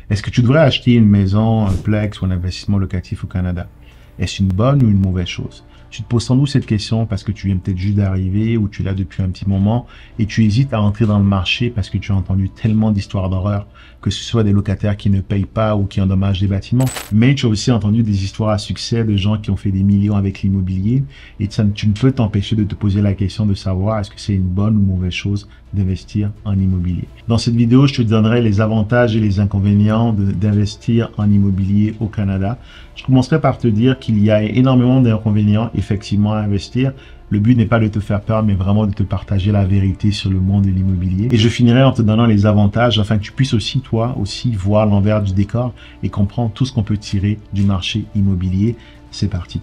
Est-ce que tu devrais acheter une maison, un plex ou un investissement locatif au Canada? Est-ce une bonne ou une mauvaise chose? Tu te poses sans doute cette question parce que tu viens peut-être juste d'arriver ou tu l'as depuis un petit moment et tu hésites à entrer dans le marché parce que tu as entendu tellement d'histoires d'horreur, que ce soit des locataires qui ne payent pas ou qui endommagent des bâtiments. Mais tu as aussi entendu des histoires à succès de gens qui ont fait des millions avec l'immobilier et tu ne peux t'empêcher de te poser la question de savoir est-ce que c'est une bonne ou mauvaise chose d'investir en immobilier. Dans cette vidéo, je te donnerai les avantages et les inconvénients d'investir en immobilier au Canada. Je commencerai par te dire qu'il y a énormément d'inconvénients effectivement à investir. Le but n'est pas de te faire peur, mais vraiment de te partager la vérité sur le monde de l'immobilier. Et je finirai en te donnant les avantages afin que tu puisses aussi, toi, voir l'envers du décor et comprendre tout ce qu'on peut tirer du marché immobilier. C'est parti.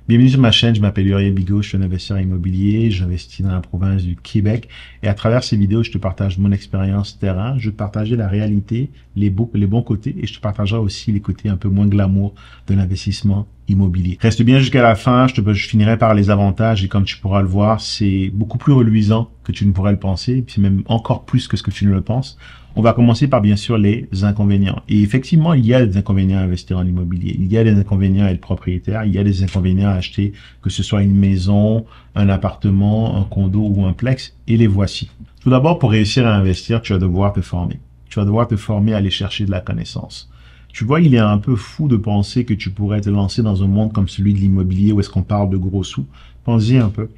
Bienvenue sur ma chaîne, je m'appelle Uriel Bigot, je suis un investisseur immobilier, j'investis dans la province du Québec et à travers ces vidéos, je te partage mon expérience terrain, je te partagerai la réalité, les bons côtés et je te partagerai aussi les côtés un peu moins glamour de l'investissement immobilier. Reste bien jusqu'à la fin, je finirai par les avantages et comme tu pourras le voir, c'est beaucoup plus reluisant que tu ne pourrais le penser, puis même encore plus que ce que tu ne le penses. On va commencer par bien sûr les inconvénients. Et effectivement, il y a des inconvénients à investir en immobilier. Il y a des inconvénients à être propriétaire. Il y a des inconvénients à acheter, que ce soit une maison, un appartement, un condo ou un plex. Et les voici. Tout d'abord, pour réussir à investir, tu vas devoir te former. Tu vas devoir te former à aller chercher de la connaissance. Tu vois, il est un peu fou de penser que tu pourrais te lancer dans un monde comme celui de l'immobilier où est-ce qu'on parle de gros sous. Pense-y un peu.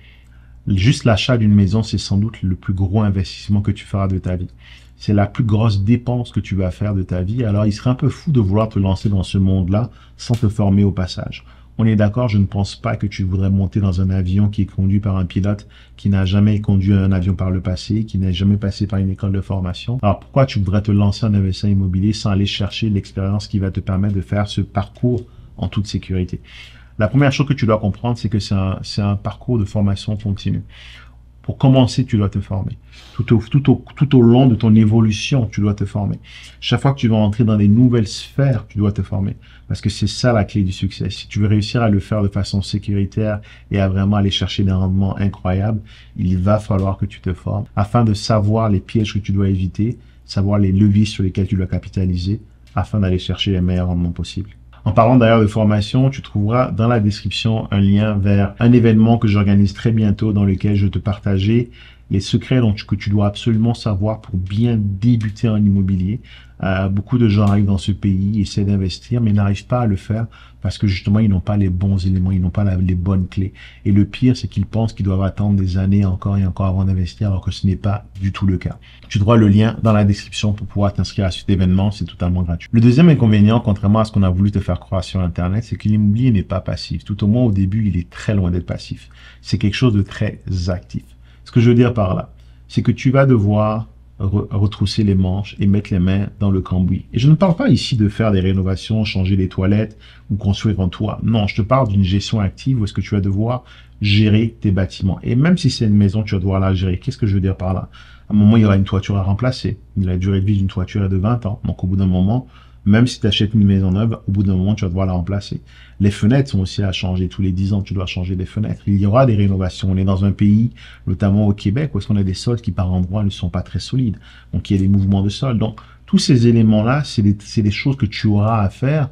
Juste l'achat d'une maison, c'est sans doute le plus gros investissement que tu feras de ta vie. C'est la plus grosse dépense que tu vas faire de ta vie. Alors, il serait un peu fou de vouloir te lancer dans ce monde-là sans te former au passage. On est d'accord, je ne pense pas que tu voudrais monter dans un avion qui est conduit par un pilote qui n'a jamais conduit un avion par le passé, qui n'a jamais passé par une école de formation. Alors, pourquoi tu voudrais te lancer en investissement immobilier sans aller chercher l'expérience qui va te permettre de faire ce parcours en toute sécurité? La première chose que tu dois comprendre, c'est que c'est un parcours de formation continue. Pour commencer, tu dois te former. Tout au long de ton évolution, tu dois te former. Chaque fois que tu vas entrer dans des nouvelles sphères, tu dois te former. Parce que c'est ça la clé du succès. Si tu veux réussir à le faire de façon sécuritaire et à vraiment aller chercher des rendements incroyables, il va falloir que tu te formes afin de savoir les pièges que tu dois éviter, savoir les leviers sur lesquels tu dois capitaliser afin d'aller chercher les meilleurs rendements possibles. En parlant d'ailleurs de formation, tu trouveras dans la description un lien vers un événement que j'organise très bientôt dans lequel je te partagerai les secrets que tu dois absolument savoir pour bien débuter en immobilier. Beaucoup de gens arrivent dans ce pays, essaient d'investir, mais n'arrivent pas à le faire parce que justement, ils n'ont pas les bons éléments, ils n'ont pas les bonnes clés. Et le pire, c'est qu'ils pensent qu'ils doivent attendre des années encore et encore avant d'investir, alors que ce n'est pas du tout le cas. Tu trouveras le lien dans la description pour pouvoir t'inscrire à cet événement, c'est totalement gratuit. Le deuxième inconvénient, contrairement à ce qu'on a voulu te faire croire sur Internet, c'est que l'immobilier n'est pas passif. Tout au moins au début, il est très loin d'être passif. C'est quelque chose de très actif. Ce que je veux dire par là, c'est que tu vas devoir retrousser les manches et mettre les mains dans le cambouis. Et je ne parle pas ici de faire des rénovations, changer les toilettes ou construire un toit. Non, je te parle d'une gestion active où est-ce que tu vas devoir gérer tes bâtiments. Et même si c'est une maison, tu vas devoir la gérer. Qu'est-ce que je veux dire par là? À un moment, il y aura une toiture à remplacer. La durée de vie d'une toiture est de 20 ans. Donc, au bout d'un moment, même si tu achètes une maison neuve, au bout d'un moment, tu vas devoir la remplacer. Les fenêtres sont aussi à changer. Tous les 10 ans, tu dois changer des fenêtres. Il y aura des rénovations. On est dans un pays, notamment au Québec, où est-ce qu'on a des sols qui, par endroits, ne sont pas très solides. Donc, il y a des mouvements de sol. Donc, tous ces éléments-là, c'est des choses que tu auras à faire,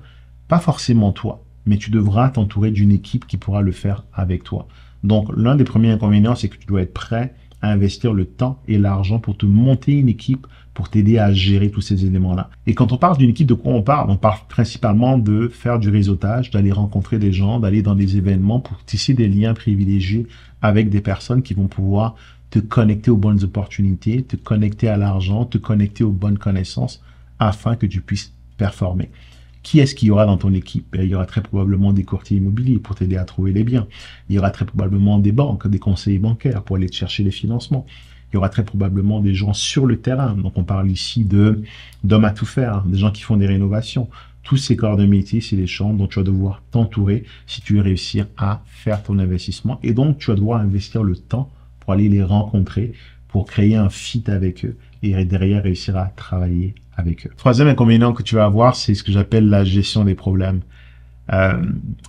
pas forcément toi, mais tu devras t'entourer d'une équipe qui pourra le faire avec toi. Donc, l'un des premiers inconvénients, c'est que tu dois être prêt à investir le temps et l'argent pour te monter une équipe pour t'aider à gérer tous ces éléments-là. Et quand on parle d'une équipe, de quoi on parle? On parle principalement de faire du réseautage, d'aller rencontrer des gens, d'aller dans des événements pour tisser des liens privilégiés avec des personnes qui vont pouvoir te connecter aux bonnes opportunités, te connecter à l'argent, te connecter aux bonnes connaissances afin que tu puisses performer. Qui est-ce qu'il y aura dans ton équipe? Il y aura très probablement des courtiers immobiliers pour t'aider à trouver les biens. Il y aura très probablement des banques, des conseillers bancaires pour aller te chercher les financements. Il y aura très probablement des gens sur le terrain. Donc, on parle ici d'hommes à tout faire, des gens qui font des rénovations. Tous ces corps de métier, c'est des gens dont tu vas devoir t'entourer si tu veux réussir à faire ton investissement. Et donc, tu vas devoir investir le temps pour aller les rencontrer, pour créer un fit avec eux et derrière réussir à travailler avec eux. Troisième inconvénient que tu vas avoir, c'est ce que j'appelle la gestion des problèmes. Un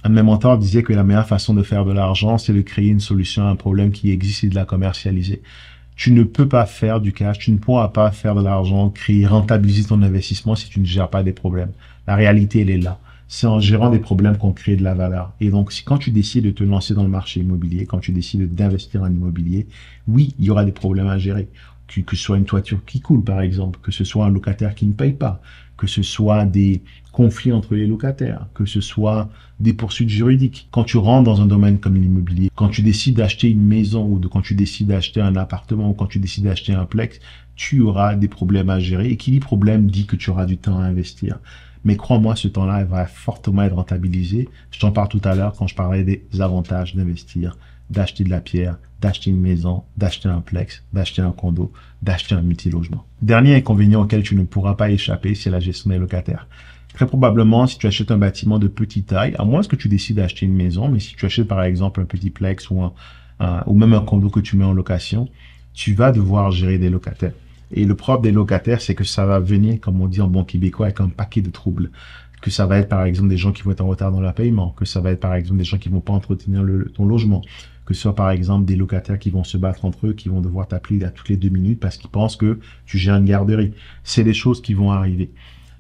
de mes mentors disait que la meilleure façon de faire de l'argent, c'est de créer une solution à un problème qui existe et de la commercialiser. Tu ne peux pas faire du cash, tu ne pourras pas faire de l'argent, créer, rentabiliser ton investissement si tu ne gères pas des problèmes. La réalité, elle est là. C'est en gérant des problèmes qu'on crée de la valeur. Et donc, quand tu décides de te lancer dans le marché immobilier, quand tu décides d'investir en immobilier, oui, il y aura des problèmes à gérer. Que ce soit une toiture qui coule, par exemple, que ce soit un locataire qui ne paye pas, que ce soit des conflits entre les locataires, que ce soit des poursuites juridiques. Quand tu rentres dans un domaine comme l'immobilier, quand tu décides d'acheter une maison ou quand tu décides d'acheter un appartement ou quand tu décides d'acheter un plex, tu auras des problèmes à gérer. Et qui dit problème dit que tu auras du temps à investir. Mais crois-moi, ce temps-là, il va fortement être rentabilisé. Je t'en parle tout à l'heure quand je parlais des avantages d'investir, d'acheter de la pierre, d'acheter une maison, d'acheter un plex, d'acheter un condo, d'acheter un multilogement. Dernier inconvénient auquel tu ne pourras pas échapper, c'est la gestion des locataires. Très probablement, si tu achètes un bâtiment de petite taille, à moins que tu décides d'acheter une maison, mais si tu achètes par exemple un petit plex ou même un condo que tu mets en location, tu vas devoir gérer des locataires. Et le propre des locataires, c'est que ça va venir, comme on dit en bon québécois, avec un paquet de troubles. Que ça va être par exemple des gens qui vont être en retard dans leur paiement, que ça va être par exemple des gens qui vont pas entretenir ton logement, que ce soit par exemple des locataires qui vont se battre entre eux, qui vont devoir t'appeler à toutes les 2 minutes parce qu'ils pensent que tu gères une garderie. C'est des choses qui vont arriver.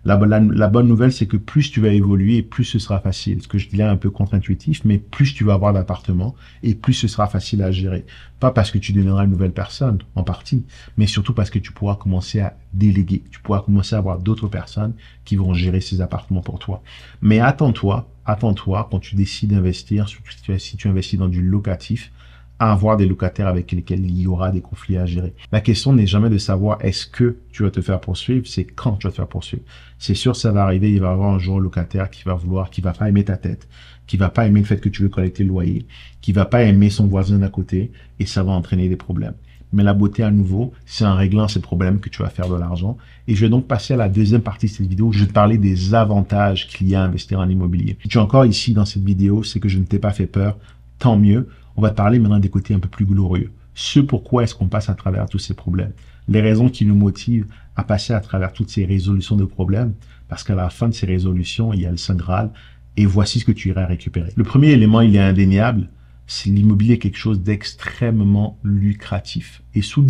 La bonne nouvelle, c'est que plus tu vas évoluer, plus ce sera facile. Ce que je dis là est un peu contre-intuitif, mais plus tu vas avoir d'appartements et plus ce sera facile à gérer. Pas parce que tu deviendras une nouvelle personne, en partie, mais surtout parce que tu pourras commencer à déléguer. Tu pourras commencer à avoir d'autres personnes qui vont gérer ces appartements pour toi. Mais attends-toi, quand tu décides d'investir, surtout si tu investis dans du locatif, à avoir des locataires avec lesquels il y aura des conflits à gérer. La question n'est jamais de savoir est-ce que tu vas te faire poursuivre, c'est quand tu vas te faire poursuivre. C'est sûr, ça va arriver, il va y avoir un jour un locataire qui va pas aimer ta tête, qui va pas aimer le fait que tu veux collecter le loyer, qui va pas aimer son voisin d'à côté, et ça va entraîner des problèmes. Mais la beauté à nouveau, c'est en réglant ces problèmes que tu vas faire de l'argent. Et je vais donc passer à la deuxième partie de cette vidéo. Je vais te parler des avantages qu'il y a à investir en immobilier. Si tu es encore ici dans cette vidéo, c'est que je ne t'ai pas fait peur, tant mieux. On va te parler maintenant des côtés un peu plus glorieux. Ce pourquoi est-ce qu'on passe à travers tous ces problèmes. Les raisons qui nous motivent à passer à travers toutes ces résolutions de problèmes. Parce qu'à la fin de ces résolutions, il y a le Saint Graal. Et voici ce que tu iras récupérer. Le premier élément, il est indéniable. C'est l'immobilier quelque chose d'extrêmement lucratif et sous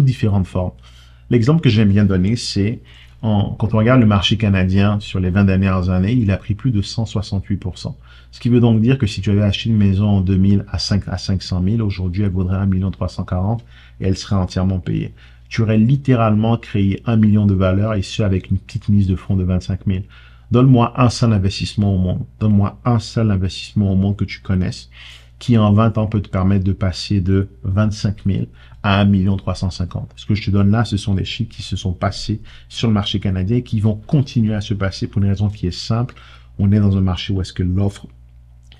différentes formes. L'exemple que j'aime bien donner, c'est quand on regarde le marché canadien sur les 20 dernières années, il a pris plus de 168%. Ce qui veut donc dire que si tu avais acheté une maison en 2000 à 500 000, aujourd'hui, elle vaudrait 1 340 000 et elle serait entièrement payée. Tu aurais littéralement créé 1 million de valeur et ce avec une petite mise de fonds de 25 000. Donne-moi un seul investissement au monde. Donne-moi un seul investissement au monde que tu connaisses qui en 20 ans peut te permettre de passer de 25 000 à 1 350 000. Ce que je te donne là, ce sont des chiffres qui se sont passés sur le marché canadien et qui vont continuer à se passer pour une raison qui est simple. On est dans un marché où est-ce que l'offre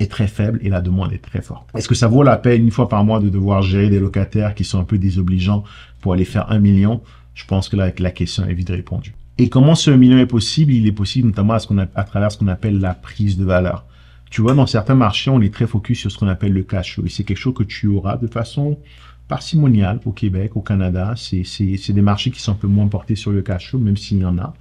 est très faible et la demande est très forte. Est-ce que ça vaut la peine une fois par mois de devoir gérer des locataires qui sont un peu désobligeants pour aller faire 1 million? Je pense que là, la question est vite répondue. Et comment ce 1 million est possible? Il est possible notamment à travers ce qu'on appelle la prise de valeur. Tu vois, dans certains marchés, on est très focus sur ce qu'on appelle le cash flow. Et c'est quelque chose que tu auras de façon parcimoniale au Québec, au Canada. C'est des marchés qui sont un peu moins portés sur le cash flow, même s'il y en a.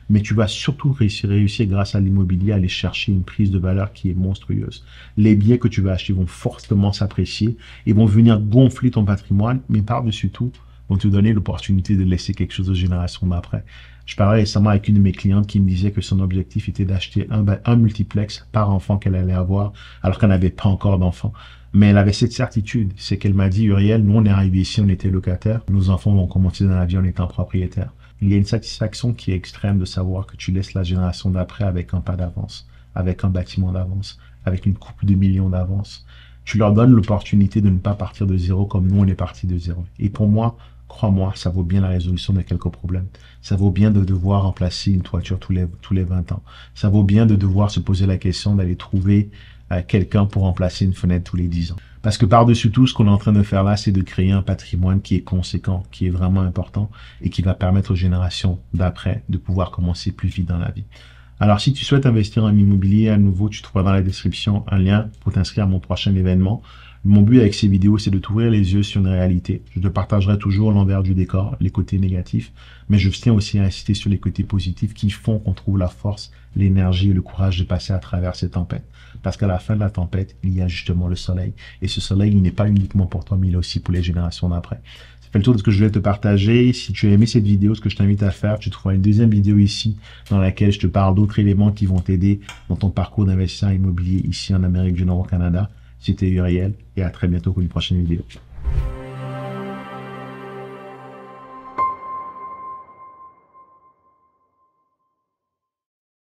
Mais tu vas surtout réussir grâce à l'immobilier à aller chercher une prise de valeur qui est monstrueuse. Les biens que tu vas acheter vont fortement s'apprécier et vont venir gonfler ton patrimoine, mais par-dessus tout, vont te donner l'opportunité de laisser quelque chose aux générations d'après. Je parlais récemment avec une de mes clientes qui me disait que son objectif était d'acheter un multiplex par enfant qu'elle allait avoir, alors qu'elle n'avait pas encore d'enfant. Mais elle avait cette certitude, c'est qu'elle m'a dit, Uriel, nous on est arrivé ici, on était locataire, nos enfants vont commencer dans la vie en étant propriétaires. Il y a une satisfaction qui est extrême de savoir que tu laisses la génération d'après avec un pas d'avance, avec un bâtiment d'avance, avec une coupe de millions d'avance. Tu leur donnes l'opportunité de ne pas partir de zéro comme nous on est parti de zéro. Et pour moi, crois-moi, ça vaut bien la résolution de quelques problèmes. Ça vaut bien de devoir remplacer une toiture tous les 20 ans. Ça vaut bien de devoir se poser la question d'aller trouver quelqu'un pour remplacer une fenêtre tous les 10 ans. Parce que par-dessus tout, ce qu'on est en train de faire là, c'est de créer un patrimoine qui est conséquent, qui est vraiment important et qui va permettre aux générations d'après de pouvoir commencer plus vite dans la vie. Alors, si tu souhaites investir en immobilier, à nouveau, tu trouveras dans la description un lien pour t'inscrire à mon prochain événement. Mon but avec ces vidéos, c'est de t'ouvrir les yeux sur une réalité. Je te partagerai toujours l'envers du décor, les côtés négatifs, mais je tiens aussi à insister sur les côtés positifs qui font qu'on trouve la force, l'énergie et le courage de passer à travers ces tempêtes. Parce qu'à la fin de la tempête, il y a justement le soleil. Et ce soleil, il n'est pas uniquement pour toi, mais il est aussi pour les générations d'après. fait le tour de ce que je voulais te partager. Si tu as aimé cette vidéo, ce que je t'invite à faire, tu trouveras une deuxième vidéo ici dans laquelle je te parle d'autres éléments qui vont t'aider dans ton parcours d'investisseur immobilier ici en Amérique du Nord au Canada. C'était Uriel et à très bientôt pour une prochaine vidéo.